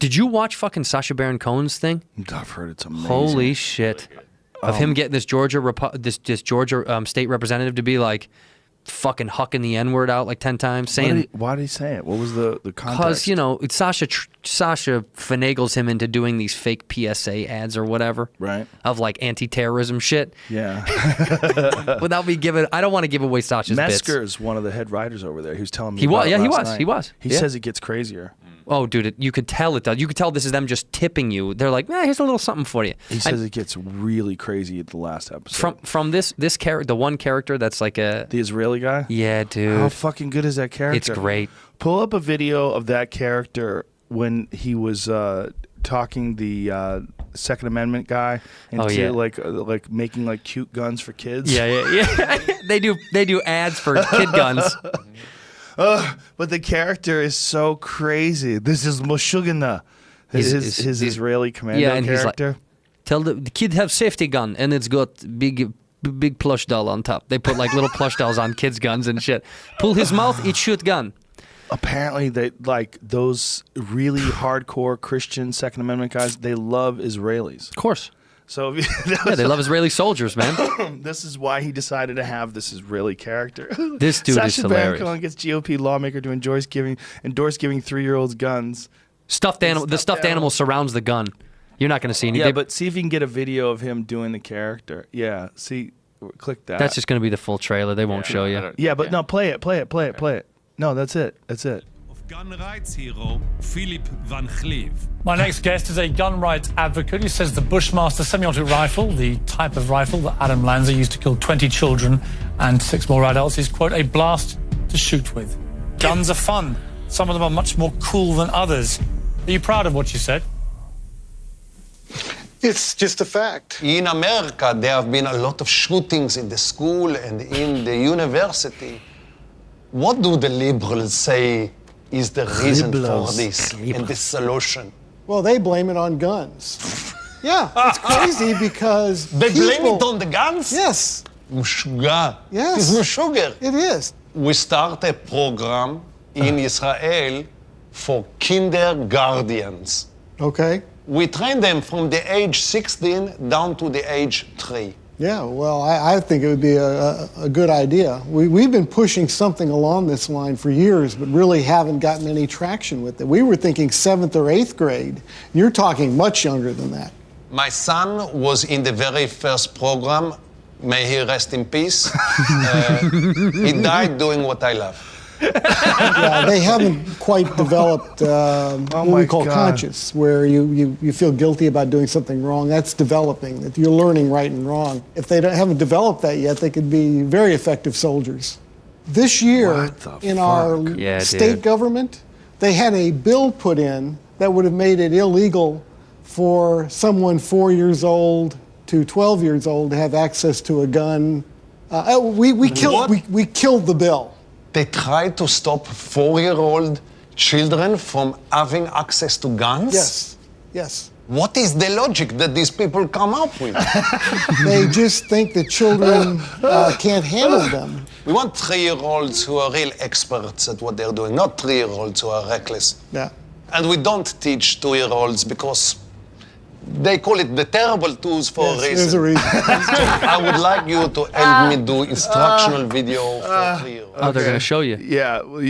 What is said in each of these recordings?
Did you watch fucking Sacha Baron Cohen's thing? I've heard it's amazing. Holy shit. Of him getting this Georgia state representative to be like fucking hucking the N-word out like 10 times, saying... Why did he say it? What was the context? Because, you know, Sacha finagles him into doing these fake PSA ads or whatever. Right. Of like anti-terrorism shit. Yeah. Without me giving... I don't want to give away Sacha's bits. Mesker's one of the head writers over there. He was telling me he about was. it Yeah, last he was. He says it gets crazier. Oh, dude, you could tell it does. You could tell this is them just tipping you. They're like, here's a little something for you. He says it gets really crazy at the last episode. From this character, the one character that's like the Israeli guy? Yeah, dude. How fucking good is that character? It's great. Pull up a video of that character when he was talking the Second Amendment guy into like making like cute guns for kids. Yeah. They do ads for kid guns. But the character is so crazy. This is Moshugana, his Israeli commando character. He's like, tell the kid have safety gun, and it's got big plush doll on top. They put like little plush dolls on kids' guns and shit. Pull his mouth, it shoot gun. Apparently, they like those really hardcore Christian Second Amendment guys. They love Israelis, of course. So they love Israeli soldiers, man. This is why he decided to have this Israeli character. This dude is hilarious. Sacha Baron Cohen gets GOP lawmaker to endorse giving 3-year-olds guns. The stuffed animal surrounds the gun. You're not going to see anything. Yeah, but see if you can get a video of him doing the character. Yeah, see, click that. That's just going to be the full trailer. They won't show you. Yeah, but no, play it. No, that's it. Gun rights hero, Philip Van Cleef. My next guest is a gun rights advocate who says the Bushmaster semi-automatic rifle, the type of rifle that Adam Lanza used to kill 20 children and 6 more adults, is, quote, a blast to shoot with. Guns are fun. Some of them are much more cool than others. Are you proud of what you said? It's just a fact. In America, there have been a lot of shootings in the school and in the university. What do the liberals say is the reason for this and the solution? Well, they blame it on guns. Yeah, it's crazy because They blame it on the guns? Yes. Mushuga. Yes. It's mushugar. It is. We start a program in Israel for kindergartens. Okay. We train them from the age 16 down to the age 3. Yeah, well, I think it would be a good idea. We've been pushing something along this line for years, but really haven't gotten any traction with it. We were thinking 7th or 8th grade. You're talking much younger than that. My son was in the very first program. May he rest in peace. He died doing what I love. Yeah, they haven't quite developed what we call conscious, where you feel guilty about doing something wrong. That's developing, that you're learning right and wrong. If they haven't developed that yet, they could be very effective soldiers. This year, in our state government, they had a bill put in that would have made it illegal for someone 4 years old to 12 years old to have access to a gun. We killed the bill. They tried to stop 4-year-old children from having access to guns? Yes, yes. What is the logic that these people come up with? They just think that children can't handle them. We want 3-year-olds who are real experts at what they're doing, not 3-year-olds who are reckless. Yeah. And we don't teach 2-year-olds because they call it the terrible twos for a reason. There's a reason. I would like you to help me do instructional video for 3-year-olds. Oh, they're going to show you. Yeah, well,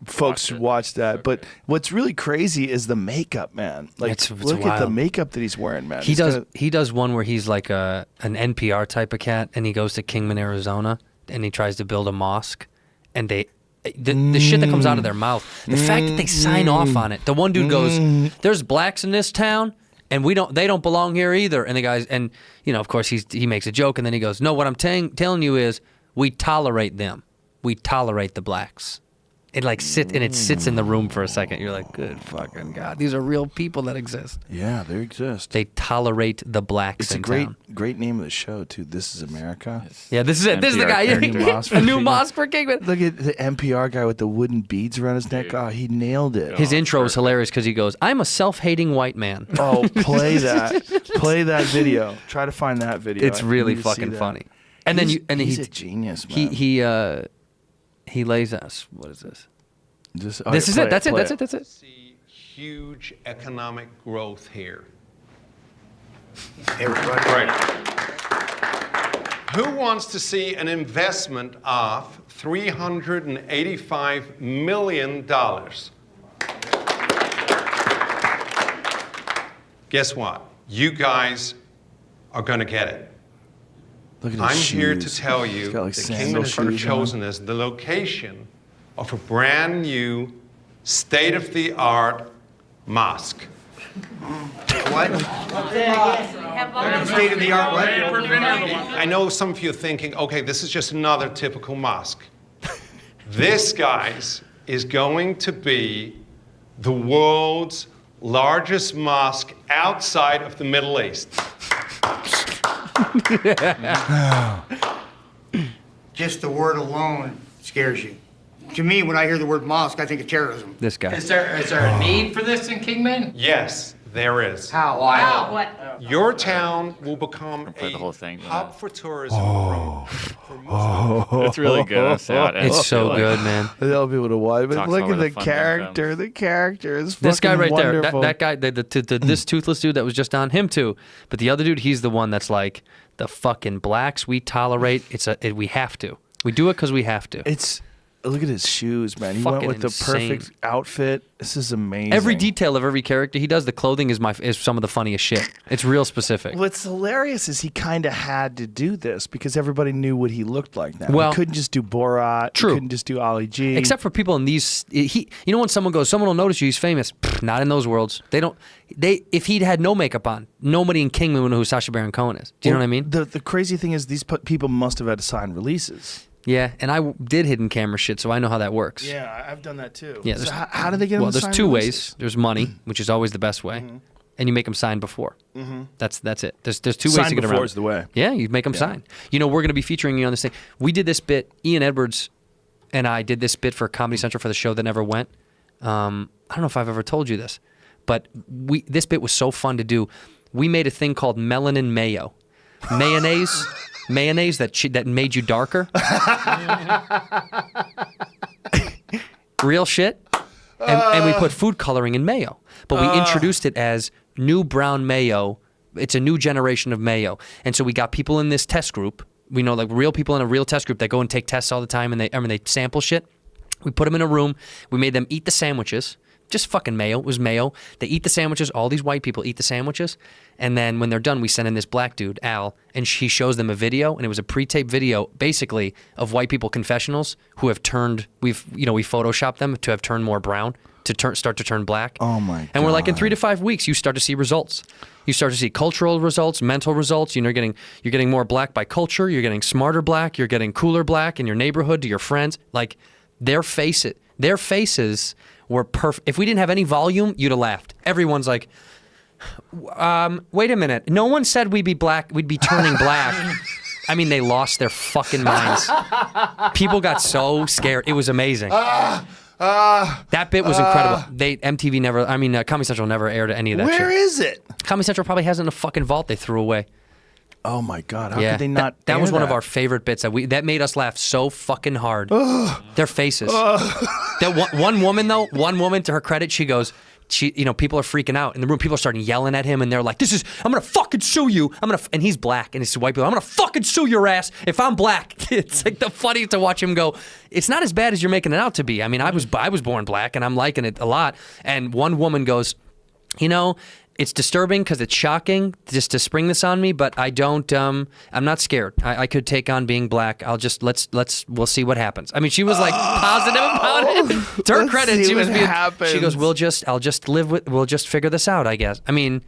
folks should watch that. But what's really crazy is the makeup, man. Like, It's look wild. at the makeup that he's wearing, man. He does one where he's like an NPR type of cat, and he goes to Kingman, Arizona, and he tries to build a mosque, and the shit that comes out of their mouth, the fact that they sign off on it. The one dude goes, "There's blacks in this town, and they don't belong here either." And the guys, and you know, of course, he makes a joke, and then he goes, "No, what I'm telling you is, we tolerate them. We tolerate the blacks." It sits in the room for a second. You're like, good fucking God, these are real people that exist. Yeah, they exist. They tolerate the blacks. It's a great name of the show too. This is America. Yeah, this is it. This is the guy. A new mosque for Kingman. Look at the NPR guy with the wooden beads around his neck. Oh, he nailed it. His intro is hilarious because he goes, "I'm a self-hating white man." Oh, play that. Play that video. Try to find that video. It's really fucking funny. And he's a genius, man. He lays us. What is this? This This is it. That's it. huge economic growth here. Everybody. Right. Who wants to see an investment of $385 million? Guess what? You guys are going to get it. Look at his I'm shoes. here to tell you He's got, like, that sandal Kingman has been shoes chosen as the location of a brand new, state-of-the-art mosque. What? State of the art what? I know some of you are thinking, okay, this is just another typical mosque. This, guys, is going to be the world's largest mosque outside of the Middle East. Just the word alone scares you. To me, when I hear the word mosque, I think of terrorism. This guy. Is there a need for this in Kingman? Yes, there is. How? Why? Wow, what? Your town will become play the whole thing, hub for tourism for Muslims. It's really good. It's so good, man. They'll be able to watch. But Talks look about at where the the fun character. The character is This guy fucking right wonderful. there, that guy, this toothless dude that was just on him too. But the other dude, he's the one that's like, the fucking blacks we tolerate. We have to. We do it because we have to. Look at his shoes, man. He went Fucking with the insane. perfect outfit. This is amazing. Every detail of every character he does, the clothing is some of the funniest shit. It's real specific. What's hilarious is he kind of had to do this because everybody knew what he looked like now. Well, he couldn't just do Borat. True. He couldn't just do Ali G. Except for people in these, you know when someone will notice you, he's famous. Pfft, not in those worlds. If he'd had no makeup on, nobody in Kingman would know who Sacha Baron Cohen is. Do you know what I mean? The crazy thing is these people must have had to sign releases. Yeah, and I did hidden camera shit, so I know how that works. Yeah, I've done that too. Yeah, so how do they get them to there's sign two releases? ways. There's money, which is always the best way, and you make them sign before. That's it. There's two ways to get around. Sign before is the way. Yeah, you make them sign. You know, we're going to be featuring you on this thing. We did this bit. Ian Edwards and I did this bit for Comedy Central for the show that never went. I don't know if I've ever told you this, but this bit was so fun to do. We made a thing called melanin mayo, mayonnaise that made you darker. Real shit. And we put food coloring in mayo. But we introduced it as new brown mayo. It's a new generation of mayo. And so we got people in this test group. We know like real people in a real test group that go and take tests all the time and they sample shit. We put them in a room. We made them eat the sandwiches. Just fucking mayo. It was mayo. They eat the sandwiches. All these white people eat the sandwiches. And then when they're done, we send in this black dude, Al, and he shows them a video. And it was a pre-taped video, basically, of white people confessionals who have turned, we photoshopped them to have turned more brown, start to turn black. Oh, my God. And we're like, in 3 to 5 weeks, you start to see results. You start to see cultural results, mental results. You're getting more black by culture. You're getting smarter black. You're getting cooler black in your neighborhood, to your friends. Like, their faces were perfect. If we didn't have any volume, you'd have laughed. Everyone's like, wait a minute. No one said we'd be black. We'd be turning black. I mean, they lost their fucking minds. People got so scared. It was amazing. That bit was incredible. Comedy Central never aired any of that shit. Where is it? Comedy Central probably has it in a fucking vault they threw away. Oh my God! How could they not? That was air one of our favorite bits that made us laugh so fucking hard. Their faces. That one woman, to her credit, she goes, people are freaking out in the room. People are starting yelling at him, and they're like, I'm gonna fucking sue you. And he's black, and it's white people. I'm gonna fucking sue your ass if I'm black. It's like the funniest to watch him go. It's not as bad as you're making it out to be. I mean, I was born black, and I'm liking it a lot. And one woman goes, it's disturbing because it's shocking just to spring this on me, but I'm not scared. I could take on being black. We'll see what happens. I mean, she was like positive about it. To her credit, she goes, we'll just figure this out, I guess. I mean,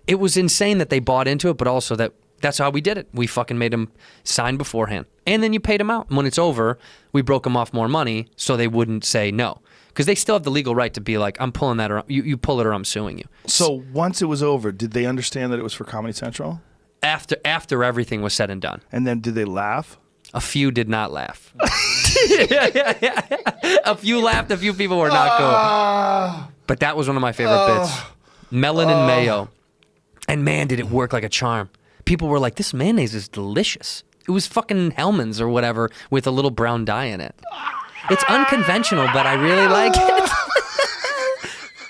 it was insane that they bought into it, but also that's how we did it. We fucking made them sign beforehand. And then you paid them out. And when it's over, we broke them off more money so they wouldn't say no. Because they still have the legal right to be like, I'm pulling that, or you pull it, or I'm suing you. So once it was over, did they understand that it was for Comedy Central? After everything was said and done. And then did they laugh? A few did not laugh. A few laughed, a few people were not cool. But that was one of my favorite bits. Melanin mayo. And man, did it work like a charm. People were like, this mayonnaise is delicious. It was fucking Hellman's or whatever with a little brown dye in it. It's unconventional, but I really like it.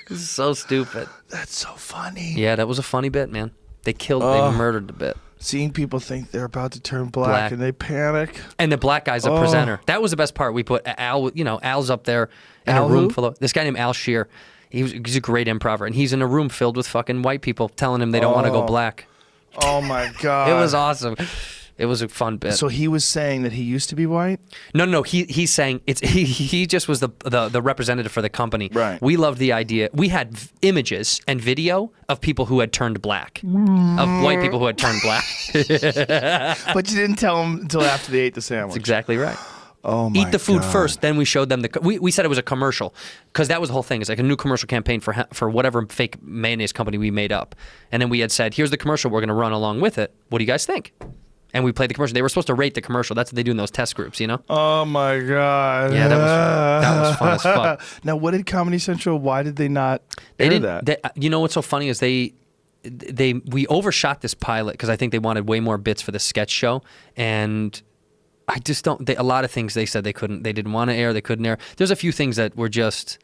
This is so stupid. That's so funny. Yeah, that was a funny bit, man. They murdered the bit. Seeing people think they're about to turn black. And they panic. And the black guy's a presenter. That was the best part. We put Al, Al's up there in a room full of this guy named Al Shear. He's a great improver, and he's in a room filled with fucking white people telling him they don't want to go black. Oh my God. It was awesome. It was a fun bit. So he was saying that he used to be white? No. He's saying he just was the representative for the company. Right. We loved the idea. We had images and video of people who had turned black, of white people who had turned black. But you didn't tell them until after they ate the sandwich. That's exactly right. Oh my Eat the food God. first, then we showed them we said it was a commercial because that was the whole thing. It's like a new commercial campaign for whatever fake mayonnaise company we made up, and then we had said, "Here's the commercial. We're going to run along with it. What do you guys think?" And we played the commercial. They were supposed to rate the commercial. That's what they do in those test groups, you know? Oh my God. Yeah, that was fun as fuck. Now, what did Comedy Central? Why did they not air that? You know what's so funny is we overshot this pilot because I think they wanted way more bits for the sketch show, and I just don't. A lot of things they said they didn't want to air, they couldn't air. There's a few things that were just.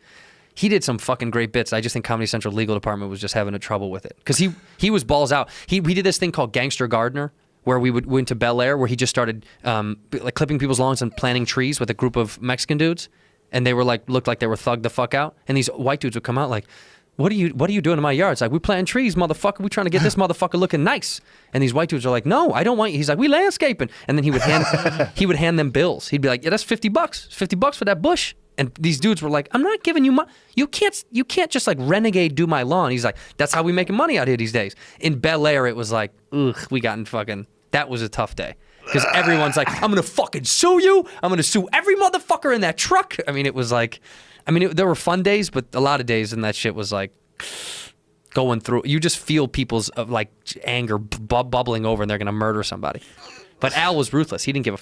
He did some fucking great bits. I just think Comedy Central legal department was just having a trouble with it because he was balls out. We did this thing called Gangster Gardener, where we went to Bel Air, where he just started like clipping people's lawns and planting trees with a group of Mexican dudes, and they were looked like they were thugged the fuck out, and these white dudes would come out like, what are you doing in my yard? It's like, we planting trees, motherfucker. We trying to get this motherfucker looking nice. And these white dudes are like, no, I don't want you. He's like, we landscaping. And then he would hand them bills. He'd be like, yeah, that's $50. $50 for that bush. And these dudes were like, I'm not giving you money. You can't just like renegade do my lawn. He's like, that's how we making money out here these days. In Bel Air, it was like, ugh, that was a tough day. Because everyone's like, I'm going to fucking sue you. I'm going to sue every motherfucker in that truck. I mean, it was like, there were fun days, but a lot of days and that shit was like going through. You just feel people's like anger bubbling over and they're going to murder somebody. But Al was ruthless. He didn't give a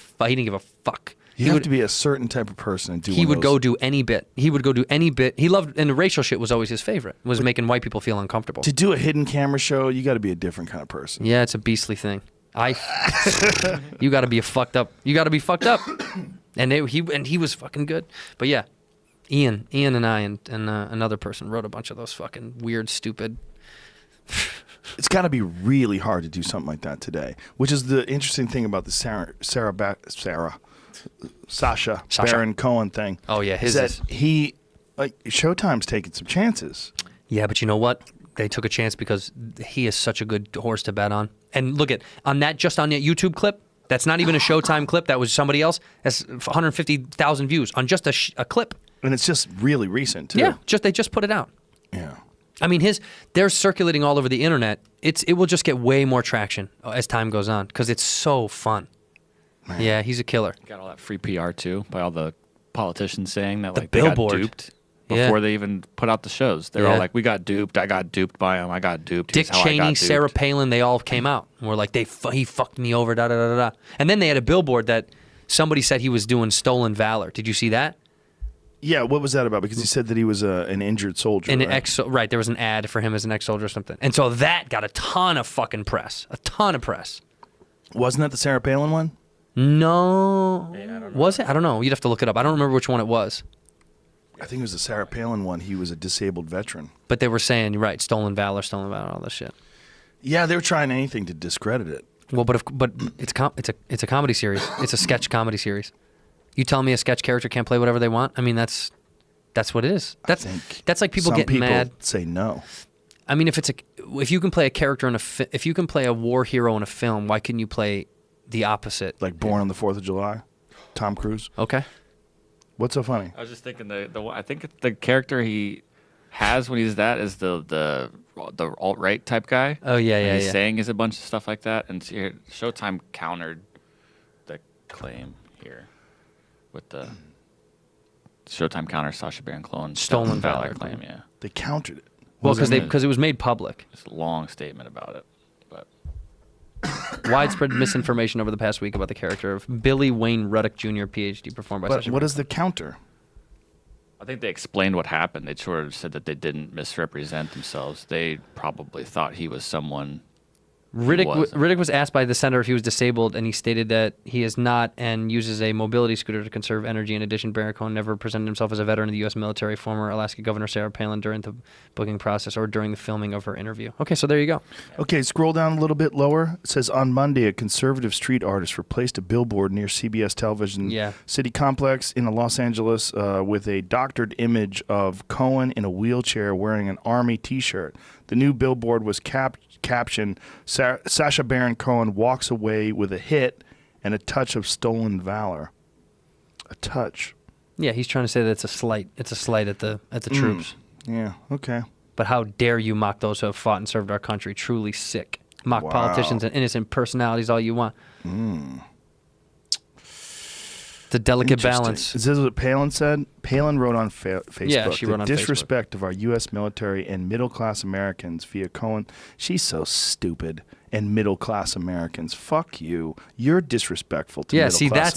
fuck. You have to be a certain type of person and do He would go do any bit. He loved, and the racial shit was always his favorite, was making white people feel uncomfortable. To do a hidden camera show, you got to be a different kind of person. Yeah, it's a beastly thing. You got to be fucked up. You got to be fucked up. And he was fucking good. But yeah, Ian and I and another person wrote a bunch of those fucking weird, stupid. It's got to be really hard to do something like that today, which is the interesting thing about the Sacha Baron Cohen thing. Oh yeah, Showtime's taking some chances. Yeah, but you know what? They took a chance because he is such a good horse to bet on. And look on that YouTube clip. That's not even a Showtime clip. That was somebody else. That's 150,000 views on just a clip. And it's just really recent too. Yeah, they just put it out. Yeah. I mean, they're circulating all over the internet. It will just get way more traction as time goes on because it's so fun. Man. Yeah, he's a killer. Got all that free PR too by all the politicians saying that like billboard. They got duped before they even put out the shows. They're all like, "We got duped. I got duped by him. I got duped." Dick Cheney, Sarah Palin, they all came out and were like, "He fucked me over." Da da da da. And then they had a billboard that somebody said he was doing stolen valor. Did you see that? Yeah, what was that about? Because he said that he was an injured soldier. Right, there was an ad for him as an ex-soldier or something. And so that got a ton of fucking press. A ton of press. Wasn't that the Sarah Palin one? No. Yeah, I don't know. Was it? I don't know. You'd have to look it up. I don't remember which one it was. I think it was the Sarah Palin one. He was a disabled veteran. But they were saying, right, stolen valor, all this shit. Yeah, they were trying anything to discredit it. Well, but it's a comedy series. It's a sketch comedy series. You tell me a sketch character can't play whatever they want? I mean, that's what it is. That's like people getting mad. Say no. I mean, if you can play a character if you can play a war hero in a film, why couldn't you play the opposite? Like Born on the 4th of July, Tom Cruise. Okay. What's so funny? I was just thinking I think the character he has when he's that is the alt-right type guy. Oh yeah. He's saying is a bunch of stuff like that, and Showtime countered the claim here with the Showtime counter Sacha Baron Cohen stolen valor claim. Yeah, they countered it. Well, because it was made public. It's a long statement about it, but widespread misinformation over the past week about the character of Billy Wayne Ruddock Jr., PhD, performed by Sacha Baron What is the counter? I think they explained what happened. They sort of said that they didn't misrepresent themselves. They probably thought he was someone Riddick was asked by the senator if he was disabled, and he stated that he is not and uses a mobility scooter to conserve energy. In addition, Baron Cohen never presented himself as a veteran of the U.S. military. Former Alaska Governor Sarah Palin during the booking process or during the filming of her interview. Okay, so there you go. Okay, scroll down a little bit lower. It says, on Monday, a conservative street artist replaced a billboard near CBS Television City Complex in Los Angeles with a doctored image of Cohen in a wheelchair wearing an Army T-shirt. The new billboard was captioned, Sacha Baron Cohen walks away with a hit and a touch of stolen valor. A touch. Yeah, he's trying to say that it's a slight. It's a slight at the troops. Yeah, okay. But how dare you mock those who have fought and served our country? Truly sick. Mock politicians and innocent personalities all you want. It's a delicate balance. Is this what Palin said? Palin wrote on Facebook. Yeah, she wrote on Facebook. Disrespect of our U.S. military and middle-class Americans via Cohen. She's so stupid. And middle-class Americans. Fuck you. You're disrespectful to middle-class Americans.